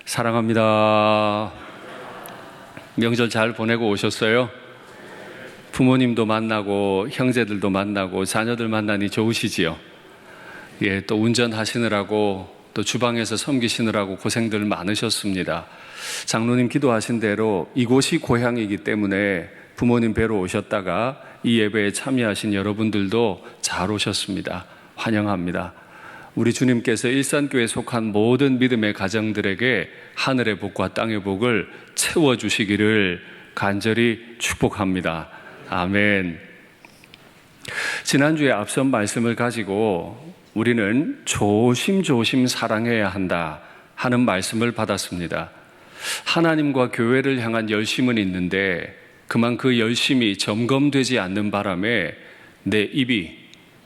사랑합니다. 명절 잘 보내고 오셨어요? 부모님도 만나고 형제들도 만나고 자녀들 만나니 좋으시지요? 예, 또 운전하시느라고 또 주방에서 섬기시느라고 고생들 많으셨습니다. 장로님 기도하신 대로 이곳이 고향이기 때문에 부모님 뵈러 오셨다가 이 예배에 참여하신 여러분들도 잘 오셨습니다. 환영합니다. 우리 주님께서 일산교회에 속한 모든 믿음의 가정들에게 하늘의 복과 땅의 복을 채워주시기를 간절히 축복합니다. 아멘. 지난주에 앞선 말씀을 가지고 우리는 조심조심 사랑해야 한다 하는 말씀을 받았습니다. 하나님과 교회를 향한 열심은 있는데 그만 그 열심이 점검되지 않는 바람에 내 입이,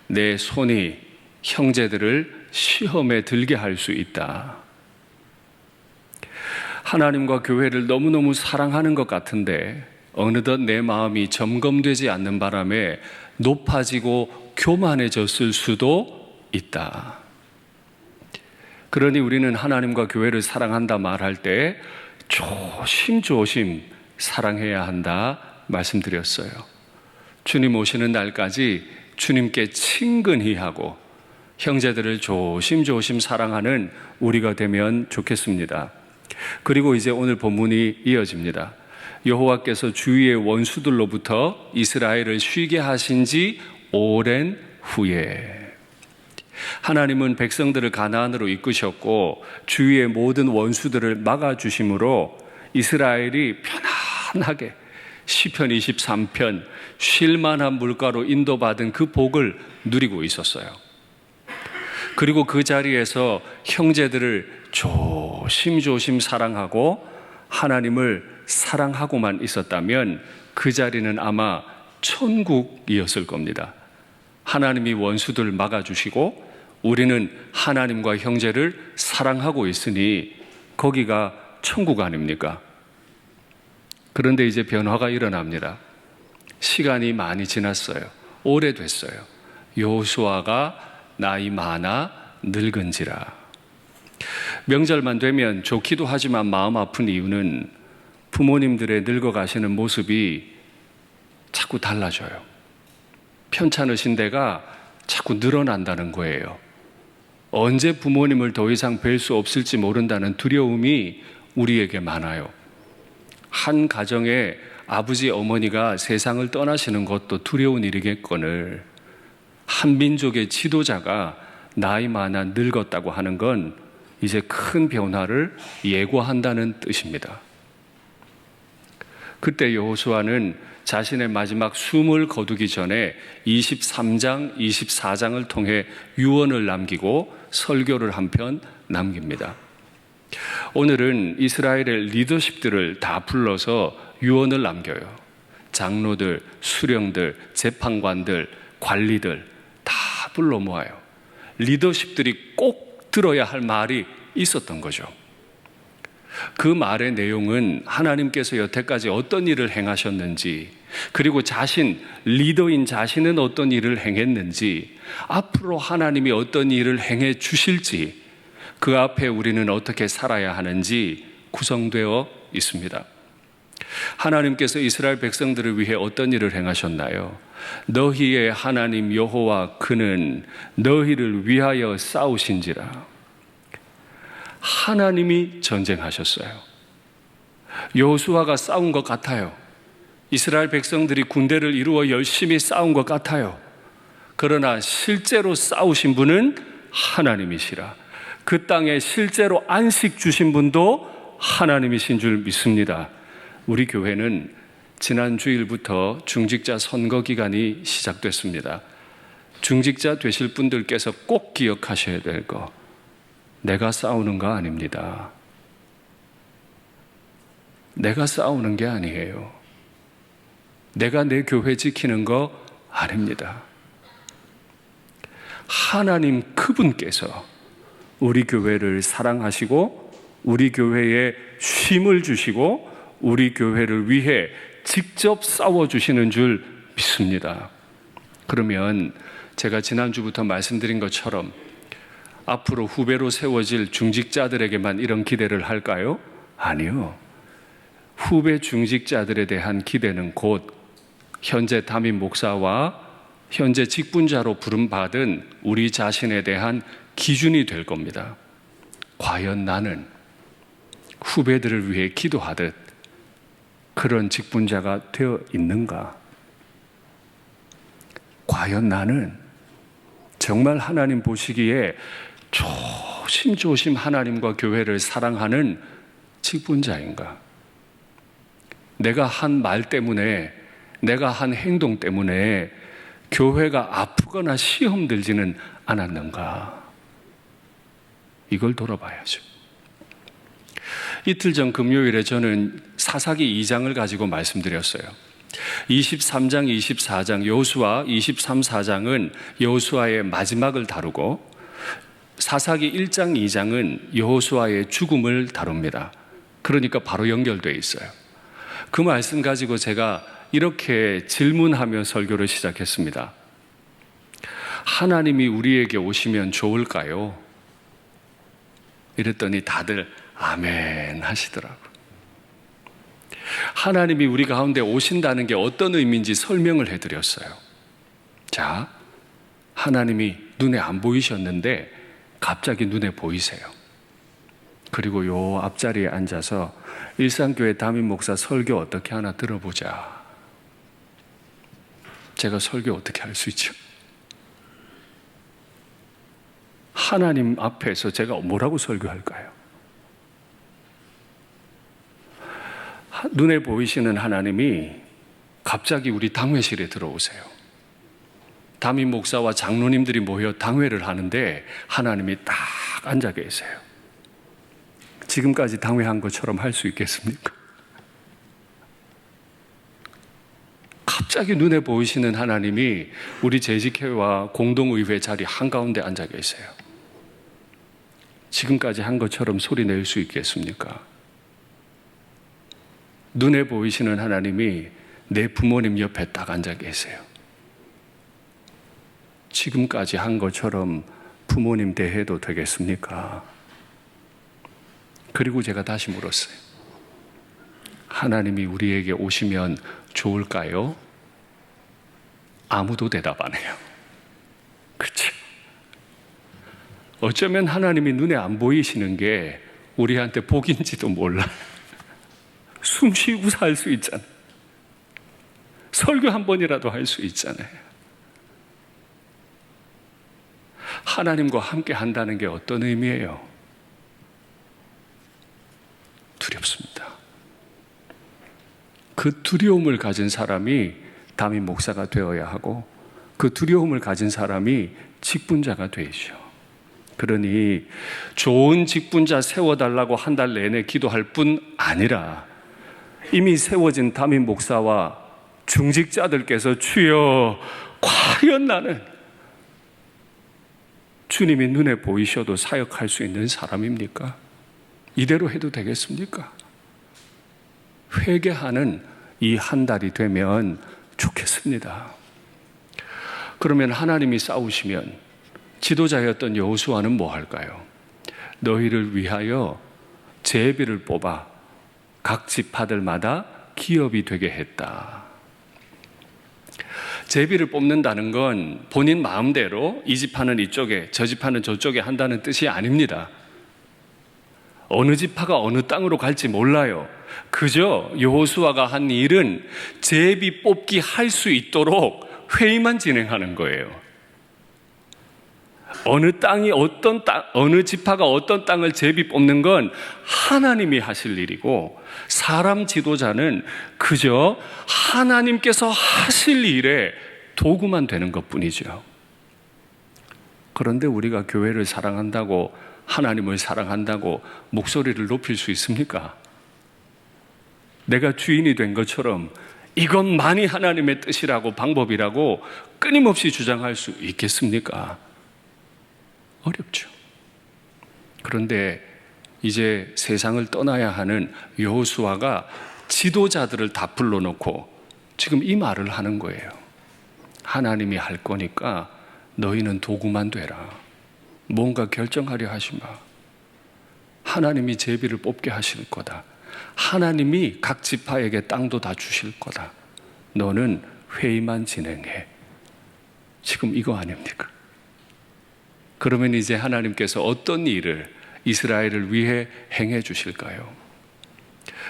내 손이 형제들을 시험에 들게 할 수 있다. 하나님과 교회를 너무너무 사랑하는 것 같은데 어느덧 내 마음이 점검되지 않는 바람에 높아지고 교만해졌을 수도 있다. 그러니 우리는 하나님과 교회를 사랑한다 말할 때 조심조심 사랑해야 한다 말씀드렸어요. 주님 오시는 날까지 주님께 친근히 하고 형제들을 조심조심 사랑하는 우리가 되면 좋겠습니다. 그리고 이제 오늘 본문이 이어집니다. 여호와께서 주위의 원수들로부터 이스라엘을 쉬게 하신 지 오랜 후에 하나님은 백성들을 가나안으로 이끄셨고 주위의 모든 원수들을 막아주심으로 이스라엘이 편안하게 시편 23편 쉴만한 물가로 인도받은 그 복을 누리고 있었어요. 그리고 그 자리에서 형제들을 조심조심 사랑하고 하나님을 사랑하고만 있었다면 그 자리는 아마 천국이었을 겁니다. 하나님이 원수들을 막아주시고 우리는 하나님과 형제를 사랑하고 있으니 거기가 천국 아닙니까? 그런데 이제 변화가 일어납니다. 시간이 많이 지났어요. 오래됐어요. 여호수아가 나이 많아 늙은지라. 명절만 되면 좋기도 하지만 마음 아픈 이유는 부모님들의 늙어가시는 모습이 자꾸 달라져요. 편찮으신 데가 자꾸 늘어난다는 거예요. 언제 부모님을 더 이상 뵐 수 없을지 모른다는 두려움이 우리에게 많아요. 한 가정에 아버지 어머니가 세상을 떠나시는 것도 두려운 일이겠거늘 한 민족의 지도자가 나이 많아 늙었다고 하는 건 이제 큰 변화를 예고한다는 뜻입니다. 그때 여호수아는 자신의 마지막 숨을 거두기 전에 23장, 24장을 통해 유언을 남기고 설교를 한 편 남깁니다. 오늘은 이스라엘의 리더십들을 다 불러서 유언을 남겨요. 장로들, 수령들, 재판관들, 관리들 다 불러 모아요. 리더십들이 꼭 들어야 할 말이 있었던 거죠. 그 말의 내용은 하나님께서 여태까지 어떤 일을 행하셨는지, 그리고 리더인 자신은 어떤 일을 행했는지, 앞으로 하나님이 어떤 일을 행해 주실지, 그 앞에 우리는 어떻게 살아야 하는지 구성되어 있습니다. 하나님께서 이스라엘 백성들을 위해 어떤 일을 행하셨나요? 너희의 하나님 여호와 그는 너희를 위하여 싸우신지라. 하나님이 전쟁하셨어요. 여호수아가 싸운 것 같아요. 이스라엘 백성들이 군대를 이루어 열심히 싸운 것 같아요. 그러나 실제로 싸우신 분은 하나님이시라. 그 땅에 실제로 안식 주신 분도 하나님이신 줄 믿습니다. 우리 교회는 지난 주일부터 중직자 선거 기간이 시작됐습니다. 중직자 되실 분들께서 꼭 기억하셔야 될 거, 내가 싸우는 거 아닙니다. 내가 싸우는 게 아니에요. 내가 내 교회 지키는 거 아닙니다. 하나님 그분께서 우리 교회를 사랑하시고 우리 교회에 쉼을 주시고 우리 교회를 위해 직접 싸워주시는 줄 믿습니다. 그러면 제가 지난주부터 말씀드린 것처럼 앞으로 후배로 세워질 중직자들에게만 이런 기대를 할까요? 아니요. 후배 중직자들에 대한 기대는 곧 현재 담임 목사와 현재 직분자로 부름받은 우리 자신에 대한 기준이 될 겁니다. 과연 나는 후배들을 위해 기도하듯 그런 직분자가 되어 있는가? 과연 나는 정말 하나님 보시기에 조심조심 하나님과 교회를 사랑하는 직분자인가? 내가 한 말 때문에, 내가 한 행동 때문에 교회가 아프거나 시험 들지는 않았는가? 이걸 돌아봐야죠. 이틀 전 금요일에 저는 사사기 2장을 가지고 말씀드렸어요. 23장, 24장, 여호수아 23, 4장은 여호수아의 마지막을 다루고 사사기 1장, 2장은 여호수아의 죽음을 다룹니다. 그러니까 바로 연결되어 있어요. 그 말씀 가지고 제가 이렇게 질문하며 설교를 시작했습니다. 하나님이 우리에게 오시면 좋을까요? 이랬더니 다들 아멘 하시더라고요. 하나님이 우리 가운데 오신다는 게 어떤 의미인지 설명을 해드렸어요. 자, 하나님이 눈에 안 보이셨는데 갑자기 눈에 보이세요. 그리고 요 앞자리에 앉아서 일산교회 담임 목사 설교 어떻게 하나 들어보자. 제가 설교 어떻게 할 수 있죠? 하나님 앞에서 제가 뭐라고 설교할까요? 눈에 보이시는 하나님이 갑자기 우리 당회실에 들어오세요. 담임 목사와 장로님들이 모여 당회를 하는데 하나님이 딱 앉아 계세요. 지금까지 당회한 것처럼 할 수 있겠습니까? 갑자기 눈에 보이시는 하나님이 우리 재직회와 공동의회 자리 한가운데 앉아 계세요. 지금까지 한 것처럼 소리 낼 수 있겠습니까? 눈에 보이시는 하나님이 내 부모님 옆에 딱 앉아 계세요. 지금까지 한 것처럼 부모님 대해도 되겠습니까? 그리고 제가 다시 물었어요. 하나님이 우리에게 오시면 좋을까요? 아무도 대답 안 해요. 그렇죠? 어쩌면 하나님이 눈에 안 보이시는 게 우리한테 복인지도 몰라요. 숨 쉬고 살 수 있잖아요. 설교 한 번이라도 할 수 있잖아요. 하나님과 함께 한다는 게 어떤 의미예요? 두렵습니다. 그 두려움을 가진 사람이 담임 목사가 되어야 하고 그 두려움을 가진 사람이 직분자가 되죠. 그러니 좋은 직분자 세워달라고 한 달 내내 기도할 뿐 아니라 이미 세워진 담임 목사와 중직자들께서 주여 과연 나는 주님이 눈에 보이셔도 사역할 수 있는 사람입니까? 이대로 해도 되겠습니까? 회개하는 이 한 달이 되면 좋겠습니다. 그러면 하나님이 싸우시면 지도자였던 여호수아는 뭐 할까요? 너희를 위하여 제비를 뽑아 각 지파들마다 기업이 되게 했다. 제비를 뽑는다는 건 본인 마음대로 이 지파는 이쪽에 저 지파는 저쪽에 한다는 뜻이 아닙니다. 어느 지파가 어느 땅으로 갈지 몰라요. 그저 여호수아가 한 일은 제비 뽑기 할 수 있도록 회의만 진행하는 거예요. 어느 지파가 어떤 땅을 제비 뽑는 건 하나님이 하실 일이고 사람 지도자는 그저 하나님께서 하실 일에 도구만 되는 것뿐이죠. 그런데 우리가 교회를 사랑한다고 하나님을 사랑한다고 목소리를 높일 수 있습니까? 내가 주인이 된 것처럼 이것만이 하나님의 뜻이라고 방법이라고 끊임없이 주장할 수 있겠습니까? 어렵죠. 그런데 이제 세상을 떠나야 하는 여호수아가 지도자들을 다 불러놓고 지금 이 말을 하는 거예요. 하나님이 할 거니까 너희는 도구만 되라. 뭔가 결정하려 하지 마. 하나님이 제비를 뽑게 하실 거다. 하나님이 각 지파에게 땅도 다 주실 거다. 너는 회의만 진행해. 지금 이거 아닙니까? 그러면 이제 하나님께서 어떤 일을 이스라엘을 위해 행해 주실까요?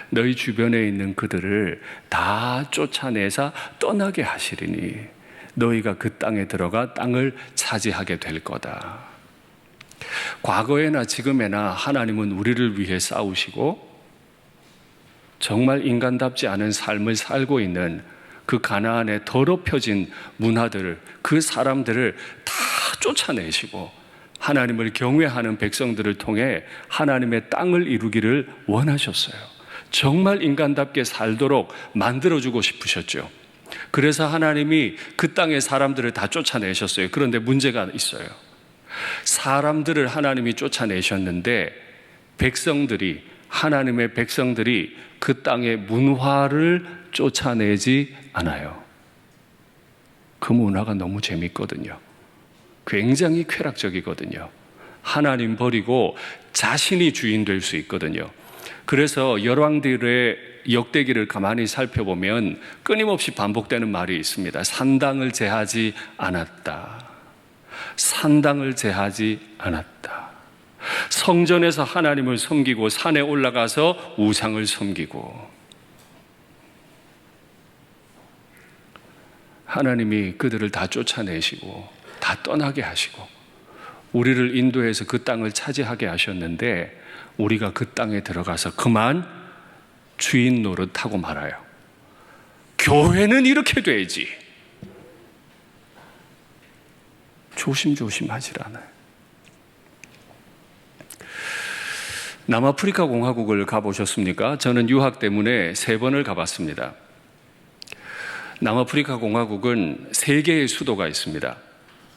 너희 주변에 있는 그들을 다 쫓아내사 떠나게 하시리니 너희가 그 땅에 들어가 땅을 차지하게 될 거다. 과거에나 지금에나 하나님은 우리를 위해 싸우시고 정말 인간답지 않은 삶을 살고 있는 그 가나안의 더럽혀진 문화들을, 그 사람들을 다 쫓아내시고 하나님을 경외하는 백성들을 통해 하나님의 땅을 이루기를 원하셨어요. 정말 인간답게 살도록 만들어주고 싶으셨죠. 그래서 하나님이 그 땅의 사람들을 다 쫓아내셨어요. 그런데 문제가 있어요. 사람들을 하나님이 쫓아내셨는데 하나님의 백성들이 그 땅의 문화를 쫓아내지 않아요. 그 문화가 너무 재밌거든요. 굉장히 쾌락적이거든요. 하나님 버리고 자신이 주인 될 수 있거든요. 그래서 열왕들의 역대기를 가만히 살펴보면 끊임없이 반복되는 말이 있습니다. 산당을 제하지 않았다. 산당을 제하지 않았다. 성전에서 하나님을 섬기고 산에 올라가서 우상을 섬기고, 하나님이 그들을 다 쫓아내시고 다 떠나게 하시고 우리를 인도해서 그 땅을 차지하게 하셨는데 우리가 그 땅에 들어가서 그만 주인 노릇하고 말아요. 교회는 이렇게 돼야지. 조심조심하질 않아요. 남아프리카 공화국을 가보셨습니까? 저는 유학 때문에 3번을 가봤습니다. 남아프리카 공화국은 3개의 수도가 있습니다.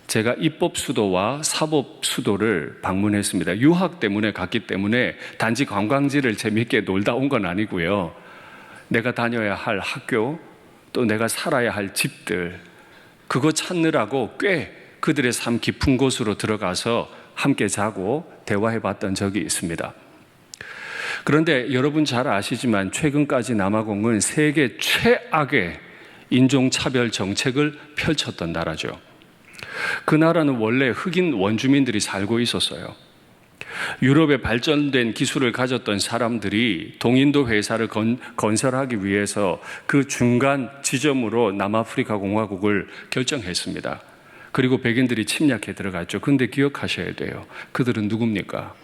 제가 입법 수도와 사법 수도를 방문했습니다. 유학 때문에 갔기 때문에 단지 관광지를 재미있게 놀다 온 건 아니고요. 내가 다녀야 할 학교, 또 내가 살아야 할 집들, 그거 찾느라고 꽤 그들의 삶 깊은 곳으로 들어가서 함께 자고 대화해봤던 적이 있습니다. 그런데 여러분 잘 아시지만 최근까지 남아공은 세계 최악의 인종차별 정책을 펼쳤던 나라죠. 그 나라는 원래 흑인 원주민들이 살고 있었어요. 유럽의 발전된 기술을 가졌던 사람들이 동인도 회사를 건설하기 위해서 그 중간 지점으로 남아프리카 공화국을 결정했습니다. 그리고 백인들이 침략해 들어갔죠. 그런데 기억하셔야 돼요. 그들은 누굽니까?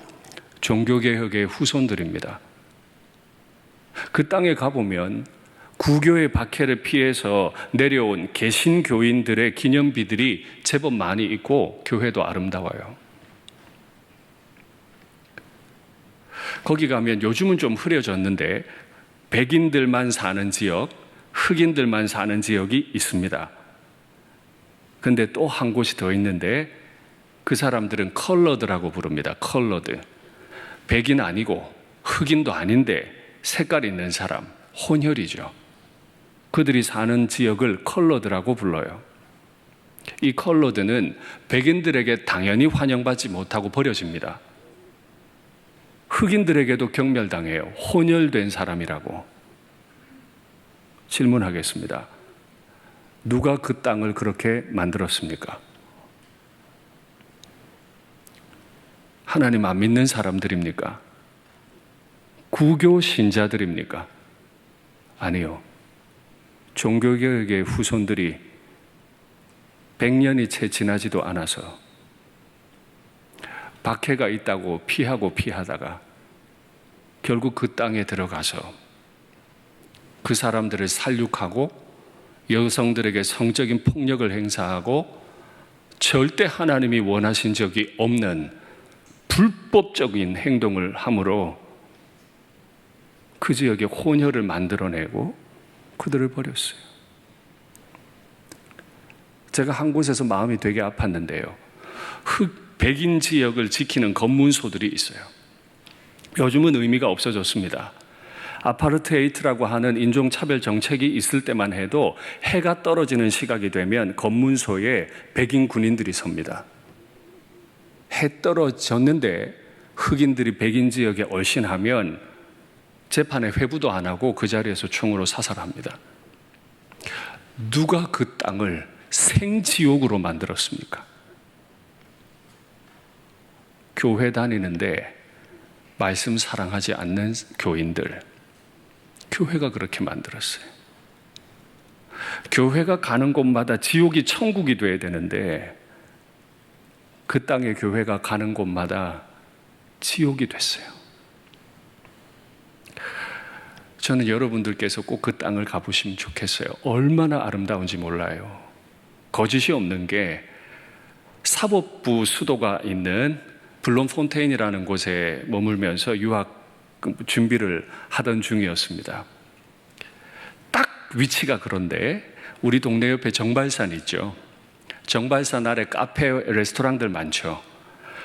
종교개혁의 후손들입니다. 그 땅에 가보면 구교의 박해를 피해서 내려온 개신교인들의 기념비들이 제법 많이 있고 교회도 아름다워요. 거기 가면 요즘은 좀 흐려졌는데 백인들만 사는 지역, 흑인들만 사는 지역이 있습니다. 근데 또 한 곳이 더 있는데 그 사람들은 컬러드라고 부릅니다. 컬러드. 백인 아니고 흑인도 아닌데 색깔 있는 사람, 혼혈이죠. 그들이 사는 지역을 컬러드라고 불러요. 이 컬러드는 백인들에게 당연히 환영받지 못하고 버려집니다. 흑인들에게도 경멸당해요. 혼혈된 사람이라고. 질문하겠습니다. 누가 그 땅을 그렇게 만들었습니까? 하나님 안 믿는 사람들입니까? 구교 신자들입니까? 아니요. 종교개혁의 후손들이 100년이 채 지나지도 않아서 박해가 있다고 피하다가 결국 그 땅에 들어가서 그 사람들을 살육하고 여성들에게 성적인 폭력을 행사하고 절대 하나님이 원하신 적이 없는 불법적인 행동을 함으로 그 지역에 혼혈을 만들어내고 그들을 버렸어요. 제가 한 곳에서 마음이 되게 아팠는데요. 백인 지역을 지키는 검문소들이 있어요. 요즘은 의미가 없어졌습니다. 아파르테이트라고 하는 인종차별 정책이 있을 때만 해도 해가 떨어지는 시각이 되면 검문소에 백인 군인들이 섭니다. 해 떨어졌는데 흑인들이 백인 지역에 얼씬하면 재판에 회부도 안 하고 그 자리에서 총으로 사살합니다. 누가 그 땅을 생지옥으로 만들었습니까? 교회 다니는데 말씀 사랑하지 않는 교인들, 교회가 그렇게 만들었어요. 교회가 가는 곳마다 지옥이 천국이 돼야 되는데 그 땅에 교회가 가는 곳마다 지옥이 됐어요. 저는 여러분들께서 꼭 그 땅을 가보시면 좋겠어요. 얼마나 아름다운지 몰라요. 거짓이 없는 게 사법부 수도가 있는 블롬폰테인이라는 곳에 머물면서 유학 준비를 하던 중이었습니다. 딱 위치가 그런데 우리 동네 옆에 정발산 있죠. 정발산 아래 카페, 레스토랑들 많죠.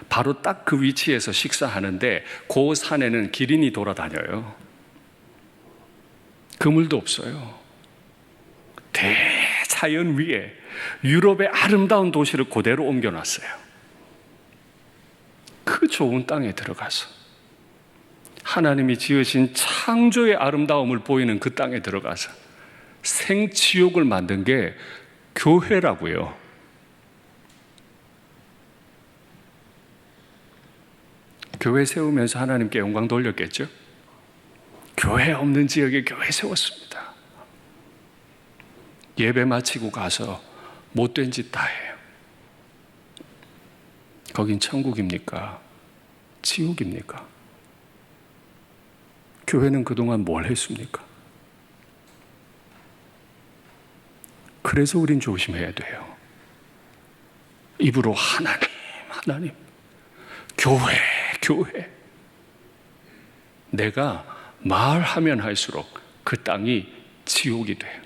바로 딱 그 위치에서 식사하는데 그 산에는 기린이 돌아다녀요. 그물도 없어요. 대자연 위에 유럽의 아름다운 도시를 그대로 옮겨놨어요. 그 좋은 땅에 들어가서 하나님이 지으신 창조의 아름다움을 보이는 그 땅에 들어가서 생지옥을 만든 게 교회라고요. 교회 세우면서 하나님께 영광 돌렸겠죠? 교회 없는 지역에 교회 세웠습니다. 예배 마치고 가서 못된 짓 다 해요. 거긴 천국입니까? 지옥입니까? 교회는 그동안 뭘 했습니까? 그래서 우린 조심해야 돼요. 입으로 하나님, 하나님, 교회. 내가 말하면 할수록 그 땅이 지옥이 돼요.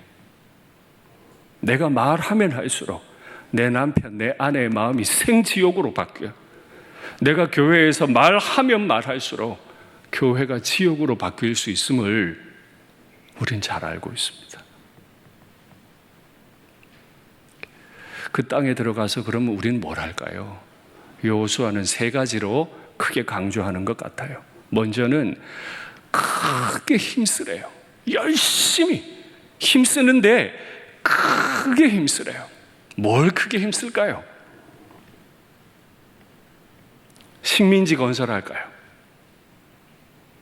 내가 말하면 할수록 내 남편, 내 아내의 마음이 생지옥으로 바뀌어요. 내가 교회에서 말하면 말할수록 교회가 지옥으로 바뀔 수 있음을 우린 잘 알고 있습니다. 그 땅에 들어가서 그러면 우린 뭘 할까요? 여호수아는 3가지로 크게 강조하는 것 같아요. 먼저는 크게 힘쓰래요. 열심히 힘쓰는데 크게 힘쓰래요. 뭘 크게 힘쓸까요? 식민지 건설할까요?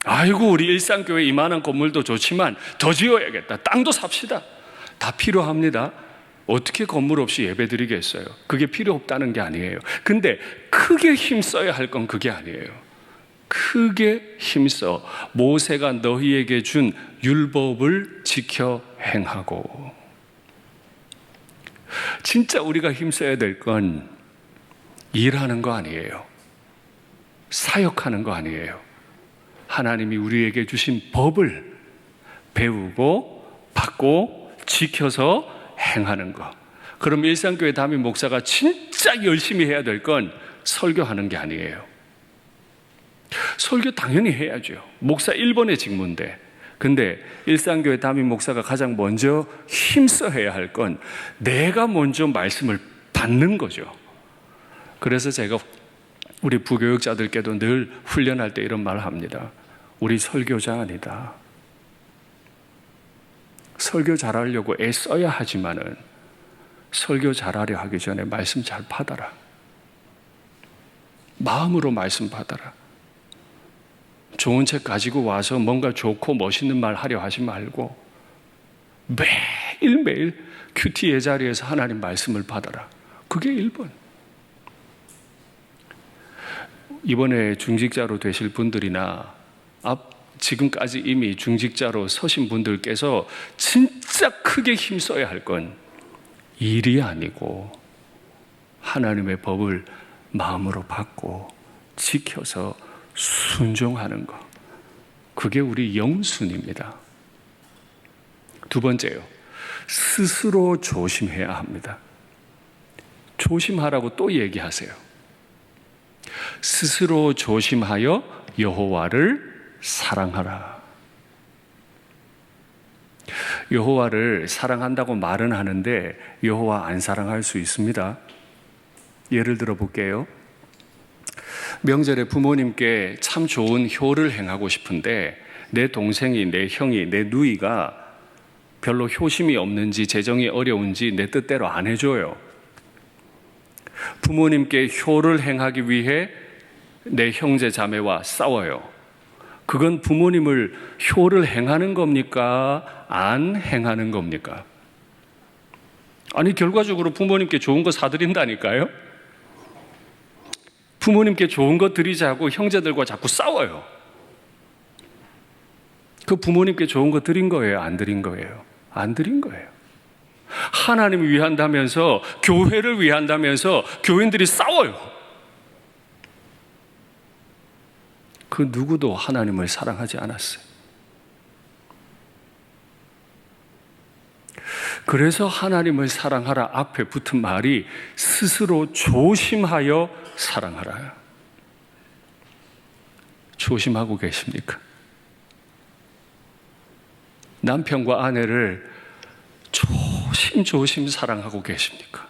아이고 우리 일산교회 이만한 건물도 좋지만 더 지어야겠다. 땅도 삽시다. 다 필요합니다. 어떻게 건물 없이 예배 드리겠어요? 그게 필요 없다는 게 아니에요. 근데 크게 힘써야 할 건 그게 아니에요. 크게 힘써 모세가 너희에게 준 율법을 지켜 행하고. 진짜 우리가 힘써야 될 건 일하는 거 아니에요. 사역하는 거 아니에요. 하나님이 우리에게 주신 법을 배우고 받고 지켜서 행하는 거. 그럼 일산교회 담임 목사가 진짜 열심히 해야 될 건 설교하는 게 아니에요. 설교 당연히 해야죠. 목사 1번의 직무인데. 근데 일산교회 담임 목사가 가장 먼저 힘써 해야 할 건 내가 먼저 말씀을 받는 거죠. 그래서 제가 우리 부교육자들께도 늘 훈련할 때 이런 말을 합니다. 우리 설교자 아니다. 설교 잘하려고 애써야 하지만은 설교 잘하려 하기 전에 말씀 잘 받아라. 마음으로 말씀 받아라. 좋은 책 가지고 와서 뭔가 좋고 멋있는 말 하려 하지 말고 매일매일 큐티 예자리에서 하나님 말씀을 받아라. 그게 1번. 이번에 중직자로 되실 분들이나 지금까지 이미 중직자로 서신 분들께서 진짜 크게 힘써야 할 건 일이 아니고 하나님의 법을 마음으로 받고 지켜서 순종하는 것. 그게 우리 영순입니다. 2번째요. 스스로 조심해야 합니다. 조심하라고 또 얘기하세요. 스스로 조심하여 여호와를 사랑하라. 여호와를 사랑한다고 말은 하는데 여호와 안 사랑할 수 있습니다. 예를 들어 볼게요. 명절에 부모님께 참 좋은 효를 행하고 싶은데 내 동생이, 내 형이, 내 누이가 별로 효심이 없는지 재정이 어려운지 내 뜻대로 안 해줘요. 부모님께 효를 행하기 위해 내 형제 자매와 싸워요. 그건 부모님을 효를 행하는 겁니까? 안 행하는 겁니까? 아니, 결과적으로 부모님께 좋은 거 사드린다니까요? 부모님께 좋은 거 드리자고 형제들과 자꾸 싸워요. 그 부모님께 좋은 거 드린 거예요? 안 드린 거예요? 안 드린 거예요. 하나님을 위한다면서, 교회를 위한다면서 교인들이 싸워요. 그 누구도 하나님을 사랑하지 않았어요. 그래서 하나님을 사랑하라 앞에 붙은 말이 스스로 조심하여 사랑하라. 조심하고 계십니까? 남편과 아내를 조심조심 사랑하고 계십니까?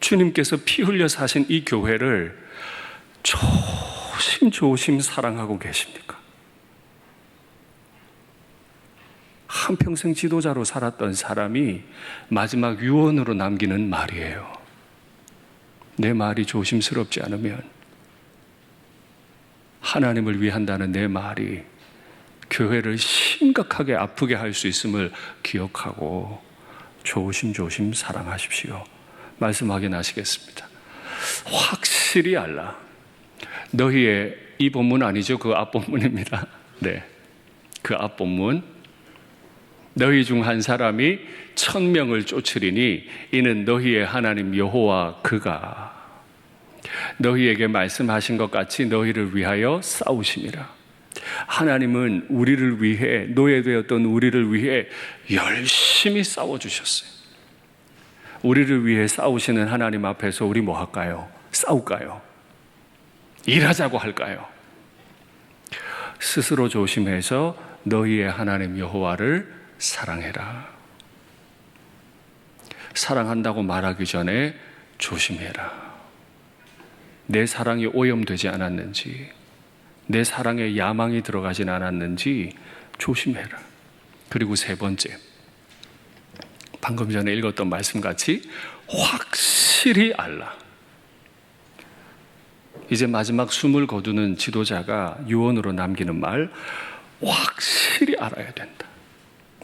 주님께서 피 흘려 사신 이 교회를 조심조심 사랑하고 계십니까? 한평생 지도자로 살았던 사람이 마지막 유언으로 남기는 말이에요. 내 말이 조심스럽지 않으면, 하나님을 위한다는 내 말이 교회를 심각하게 아프게 할 수 있음을 기억하고 조심조심 사랑하십시오. 말씀 확인하시겠습니다. 확실히 알라. 너희의, 이 본문 아니죠? 그 앞본문입니다. 네, 그 앞본문. 너희 중 한 사람이 1000명을 쫓으리니 이는 너희의 하나님 여호와 그가 너희에게 말씀하신 것 같이 너희를 위하여 싸우심이라. 하나님은 우리를 위해, 노예되었던 우리를 위해 열심히 싸워주셨어요. 우리를 위해 싸우시는 하나님 앞에서 우리 뭐 할까요? 싸울까요? 일하자고 할까요? 스스로 조심해서 너희의 하나님 여호와를 사랑해라. 사랑한다고 말하기 전에 조심해라. 내 사랑이 오염되지 않았는지, 내 사랑에 야망이 들어가진 않았는지 조심해라. 그리고 세 번째, 방금 전에 읽었던 말씀같이 확실히 알라. 이제 마지막 숨을 거두는 지도자가 유언으로 남기는 말, 확실히 알아야 된다.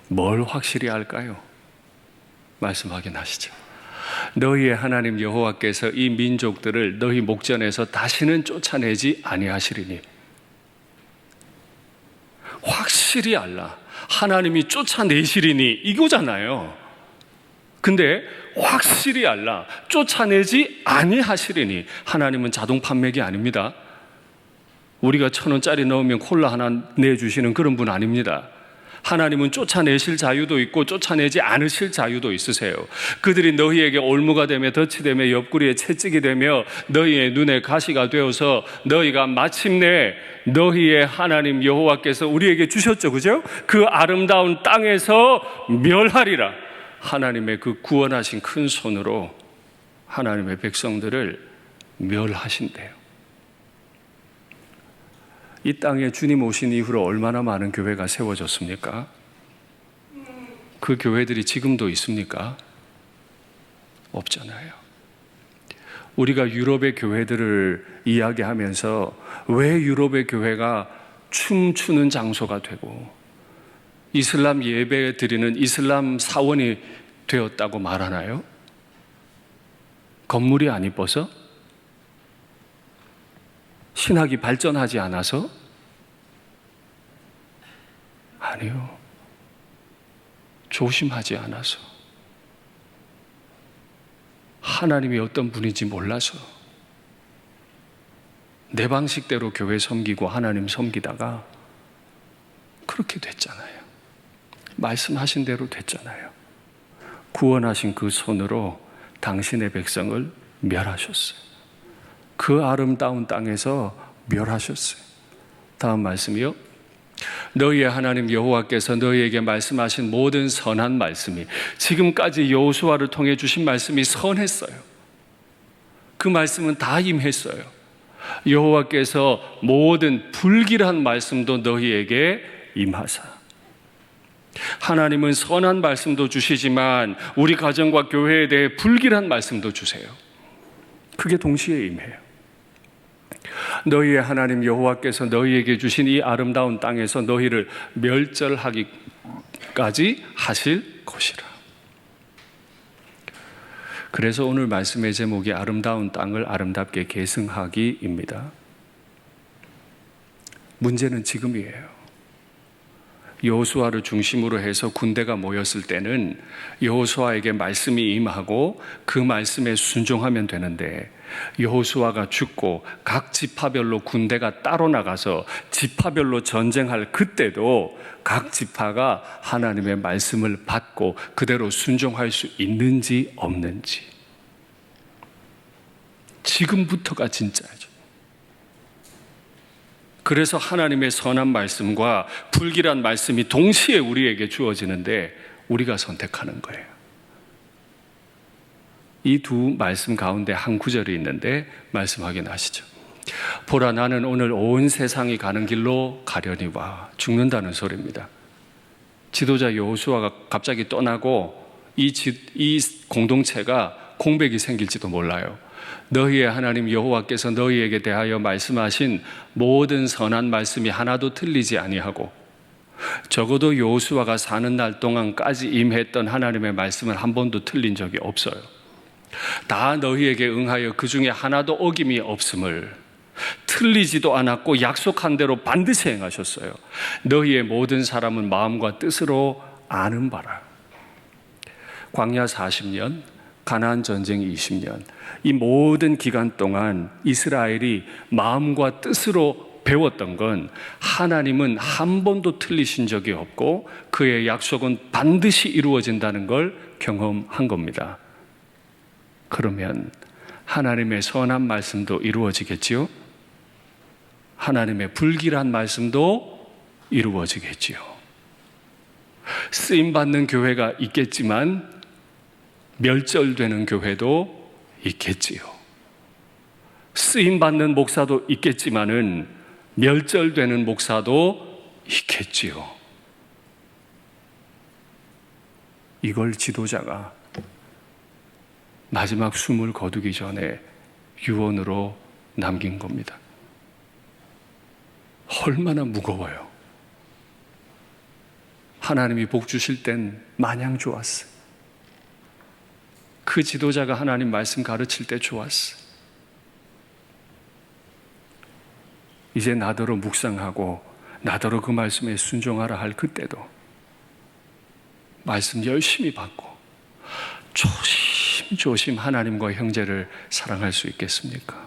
뭘 확실히 알까요? 말씀 확인하시죠. 너희의 하나님 여호와께서 이 민족들을 너희 목전에서 다시는 쫓아내지 아니하시리니. 확실히 알라. 하나님이 쫓아내시리니 이거잖아요. 근데 확실히 알라. 쫓아내지 아니하시리니. 하나님은 자동 판매기 아닙니다. 우리가 1000원짜리 넣으면 콜라 하나 내주시는 그런 분 아닙니다. 하나님은 쫓아내실 자유도 있고 쫓아내지 않으실 자유도 있으세요. 그들이 너희에게 올무가 되며 덫이 되며 옆구리에 채찍이 되며 너희의 눈에 가시가 되어서 너희가 마침내 너희의 하나님 여호와께서 우리에게 주셨죠, 그죠? 그 아름다운 땅에서 멸하리라. 하나님의 그 구원하신 큰 손으로 하나님의 백성들을 멸하신대요. 이 땅에 주님 오신 이후로 얼마나 많은 교회가 세워졌습니까? 그 교회들이 지금도 있습니까? 없잖아요. 우리가 유럽의 교회들을 이야기하면서 왜 유럽의 교회가 춤추는 장소가 되고 이슬람 예배 드리는 이슬람 사원이 되었다고 말하나요? 건물이 안 이뻐서? 신학이 발전하지 않아서? 아니요. 조심하지 않아서. 하나님이 어떤 분인지 몰라서. 내 방식대로 교회 섬기고 하나님 섬기다가 그렇게 됐잖아요. 말씀하신 대로 됐잖아요. 구원하신 그 손으로 당신의 백성을 멸하셨어요. 그 아름다운 땅에서 멸하셨어요. 다음 말씀이요. 너희의 하나님 여호와께서 너희에게 말씀하신 모든 선한 말씀이, 지금까지 여호수아를 통해 주신 말씀이 선했어요. 그 말씀은 다 임했어요. 여호와께서 모든 불길한 말씀도 너희에게 임하사. 하나님은 선한 말씀도 주시지만 우리 가정과 교회에 대해 불길한 말씀도 주세요. 그게 동시에 임해요. 너희의 하나님 여호와께서 너희에게 주신 이 아름다운 땅에서 너희를 멸절하기까지 하실 것이라. 그래서 오늘 말씀의 제목이 아름다운 땅을 아름답게 계승하기입니다. 문제는 지금이에요. 여호수아를 중심으로 해서 군대가 모였을 때는 여호수아에게 말씀이 임하고 그 말씀에 순종하면 되는데, 여호수아가 죽고 각 지파별로 군대가 따로 나가서 지파별로 전쟁할 그때도 각 지파가 하나님의 말씀을 받고 그대로 순종할 수 있는지 없는지, 지금부터가 진짜죠. 그래서 하나님의 선한 말씀과 불길한 말씀이 동시에 우리에게 주어지는데 우리가 선택하는 거예요. 이 두 말씀 가운데 한 구절이 있는데 말씀 확인하시죠. 보라, 나는 오늘 온 세상이 가는 길로 가려니와. 죽는다는 소리입니다. 지도자 여호수아가 갑자기 떠나고 이 공동체가 공백이 생길지도 몰라요. 너희의 하나님 여호와께서 너희에게 대하여 말씀하신 모든 선한 말씀이 하나도 틀리지 아니하고, 적어도 여호수아가 사는 날 동안까지 임했던 하나님의 말씀은 한 번도 틀린 적이 없어요. 다 너희에게 응하여 그 중에 하나도 어김이 없음을, 틀리지도 않았고 약속한 대로 반드시 행하셨어요. 너희의 모든 사람은 마음과 뜻으로 아는 바라. 광야 40년, 가나안 전쟁 20년, 이 모든 기간 동안 이스라엘이 마음과 뜻으로 배웠던 건 하나님은 한 번도 틀리신 적이 없고 그의 약속은 반드시 이루어진다는 걸 경험한 겁니다. 그러면 하나님의 선한 말씀도 이루어지겠지요? 하나님의 불길한 말씀도 이루어지겠지요? 쓰임받는 교회가 있겠지만 멸절되는 교회도 있겠지요. 쓰임받는 목사도 있겠지만은 멸절되는 목사도 있겠지요. 이걸 지도자가 마지막 숨을 거두기 전에 유언으로 남긴 겁니다. 얼마나 무거워요. 하나님이 복 주실 땐 마냥 좋았어요. 그 지도자가 하나님 말씀 가르칠 때 좋았어. 이제 나더러 묵상하고 나더러 그 말씀에 순종하라 할 그때도 말씀 열심히 받고 조심조심 하나님과 형제를 사랑할 수 있겠습니까?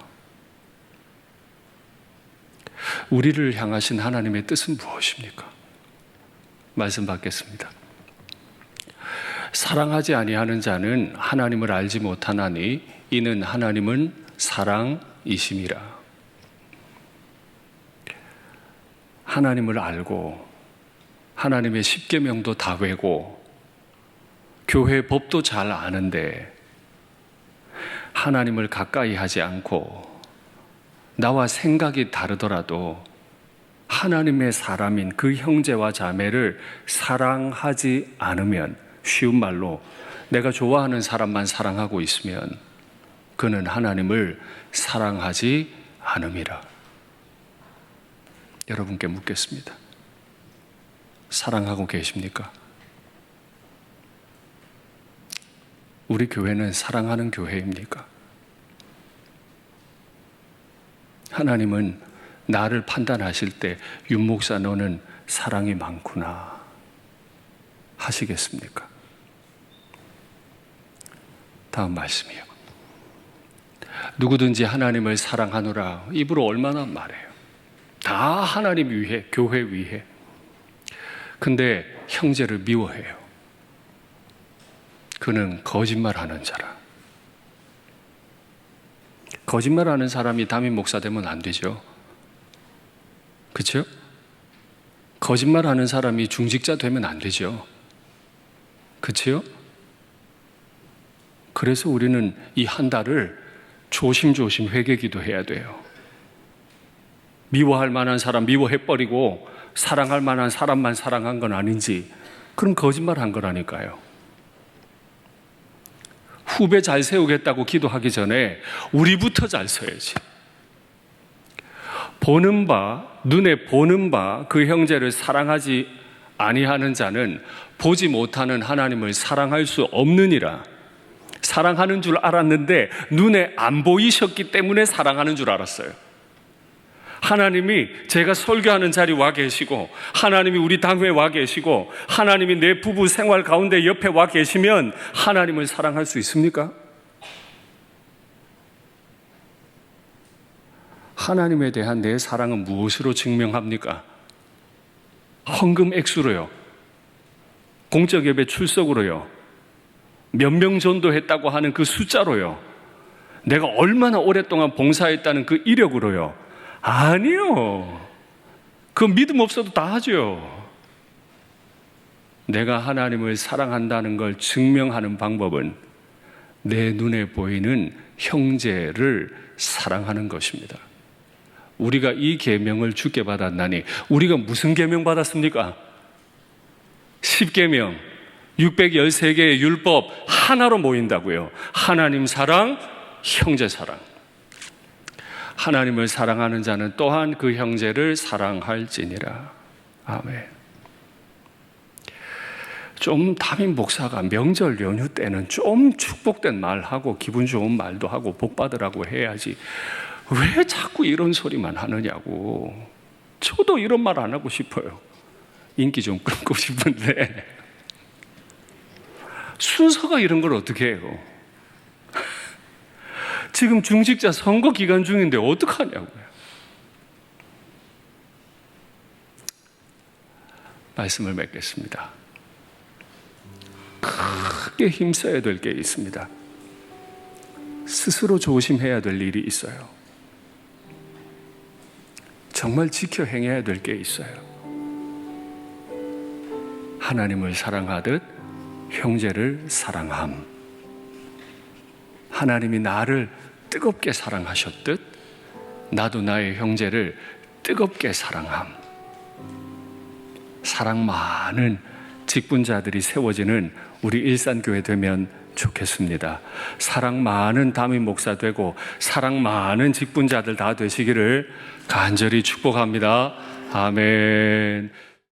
우리를 향하신 하나님의 뜻은 무엇입니까? 말씀 받겠습니다. 사랑하지 아니하는 자는 하나님을 알지 못하나니 이는 하나님은 사랑이심이라. 하나님을 알고 하나님의 십계명도 다 외고 교회 법도 잘 아는데 하나님을 가까이 하지 않고 나와 생각이 다르더라도 하나님의 사람인 그 형제와 자매를 사랑하지 않으면, 쉬운 말로 내가 좋아하는 사람만 사랑하고 있으면 그는 하나님을 사랑하지 않음이라. 여러분께 묻겠습니다. 사랑하고 계십니까? 우리 교회는 사랑하는 교회입니까? 하나님은 나를 판단하실 때 윤 목사 너는 사랑이 많구나 하시겠습니까? 다음 말씀이요. 누구든지 하나님을 사랑하노라 입으로 얼마나 말해요. 다 하나님 위해, 교회 위해. 근데 형제를 미워해요. 그는 거짓말하는 자라. 거짓말하는 사람이 담임 목사 되면 안 되죠. 그렇죠? 거짓말하는 사람이 중직자 되면 안 되죠. 그렇죠? 그래서 우리는 이 한 달을 조심조심 회개기도 해야 돼요. 미워할 만한 사람 미워해버리고 사랑할 만한 사람만 사랑한 건 아닌지, 그럼 거짓말 한 거라니까요. 후배 잘 세우겠다고 기도하기 전에 우리부터 잘 서야지. 보는 바, 눈에 보는 바 그 형제를 사랑하지 아니하는 자는 보지 못하는 하나님을 사랑할 수 없느니라. 사랑하는 줄 알았는데 눈에 안 보이셨기 때문에 사랑하는 줄 알았어요. 하나님이 제가 설교하는 자리 와 계시고, 하나님이 우리 당회에 와 계시고, 하나님이 내 부부 생활 가운데 옆에 와 계시면 하나님을 사랑할 수 있습니까? 하나님에 대한 내 사랑은 무엇으로 증명합니까? 헌금 액수로요? 공적 예배 출석으로요? 몇 명 전도했다고 하는 그 숫자로요? 내가 얼마나 오랫동안 봉사했다는 그 이력으로요? 아니요. 그 믿음 없어도 다 하죠. 내가 하나님을 사랑한다는 걸 증명하는 방법은 내 눈에 보이는 형제를 사랑하는 것입니다. 우리가 이 계명을 주께 받았나니 우리가 무슨 계명 받았습니까? 10계명, 613개의 율법 하나로 모인다고요. 하나님 사랑, 형제 사랑. 하나님을 사랑하는 자는 또한 그 형제를 사랑할지니라. 아멘. 좀 담임 목사가 명절 연휴 때는 좀 축복된 말하고 기분 좋은 말도 하고 복 받으라고 해야지, 왜 자꾸 이런 소리만 하느냐고. 저도 이런 말 안 하고 싶어요. 인기 좀 끌고 싶은데 순서가 이런 걸 어떻게 해요? 지금 중직자 선거 기간 중인데 어떡하냐고요. 말씀을 맺겠습니다. 크게 힘써야 될 게 있습니다. 스스로 조심해야 될 일이 있어요. 정말 지켜 행해야 될 게 있어요. 하나님을 사랑하듯 형제를 사랑함. 하나님이 나를 뜨겁게 사랑하셨듯 나도 나의 형제를 뜨겁게 사랑함. 사랑 많은 직분자들이 세워지는 우리 일산교회 되면 좋겠습니다. 사랑 많은 담임 목사 되고 사랑 많은 직분자들 다 되시기를 간절히 축복합니다. 아멘.